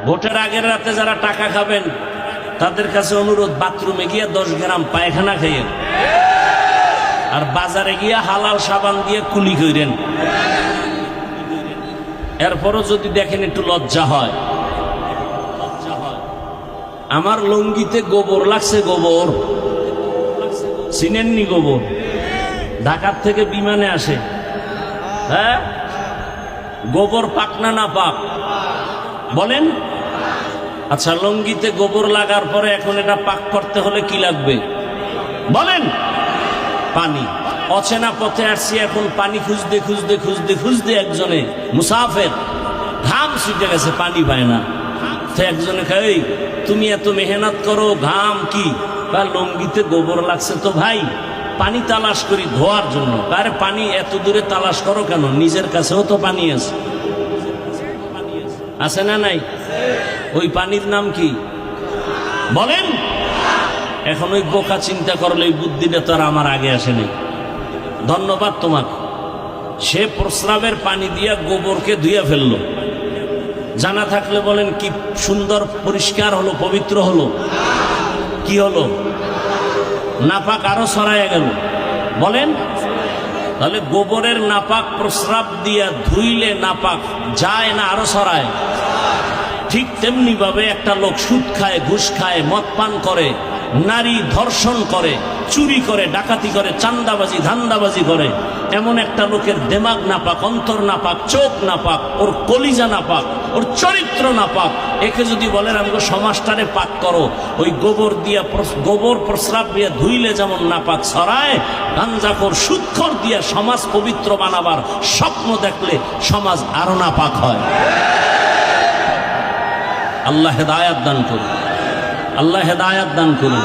ভোটের আগের রাতে যারা টাকা খাবেন তাদের কাছে অনুরোধ, বাথরুমে গিয়ে 10 গ্রাম পায়খানা খাইয়েন, আর বাজারে গিয়ে হালাল সাবান দিয়ে কুলি করেন। এরপরও যদি দেখেন একটু লজ্জা হয়। আমার লুঙ্গিতে গোবর লাগছে, গোবর চিনেননি? গোবর ঢাকার থেকে বিমানে আসে। হ্যাঁ, গোবর পাক না না পাক বলেন? আচ্ছা, লুঙ্গিতে গোবর লাগার পরে এখন এটা পাক করতে হলে কি লাগবে বলেন? পানি। অচেনা পথে আসছি, এখন পানি খুঁজতে খুঁজতে খুঁজতে খুঁজতে একজনে মুসাফের ঘাম ছুটে গেছে, পানি পায় না। তো একজনে কয়, তুমি এত মেহনত করো, ঘাম কি? বা লুঙ্গিতে গোবর লাগছে তো ভাই, পানি তালাশ করি ধোয়ার জন্য। আরে পানি এত দূরে তালাশ করো কেন? নিজের কাছেও তো পানি আছে, আছে না নাই? ওই পানির নাম কি বলেন? এখন ওই বোকা চিন্তা করলে ওই বুদ্ধিটা তো আর আমার আগে আসেনি। ধন্যবাদ তোমাকে। সে প্রস্রাবের পানি দিয়া গোবরকে ধুইয়া ফেললো। জানা থাকলে বলেন কি সুন্দর পরিষ্কার হলো, পবিত্র হলো। কি হলো? নাপাক আরো ছড়াইয়া গেল বলেন? তাহলে গোবরের নাপাক প্রস্রাব দিয়া ধুইলে নাপাক যায় না আরো ছড়ায়? ঠিক তেমনি ভাবে একটা লোক সুদ খায়, ঘুষ খায়, মদ পান করে, নারী ধর্ষণ করে, চুরি করে, ডাকাতি করে, চান্দাবাজি ধান্দাবাজি করে, এমন একটা লোকের দেমাগ নাপাক, অন্তর নাপাক, চোখ নাপাক, ওর কলিজা নাপাক, ওর চরিত্র নাপাক। একে যদি বলেন আমাকে সমাজটারে পাক করো, ওই গোবর দিয়া, গোবর প্রস্রাব দিয়া ধুইলে যেমন নাপাক ছড়ায়, গাঞ্জাখোর সুদখোর দিয়া সমাজ পবিত্র বানাবার স্বপ্ন দেখলে সমাজ আরো নাপাক হয়। আল্লাহ হেদায়াত দান করুন, আল্লাহ হেদায়াত দান করুন।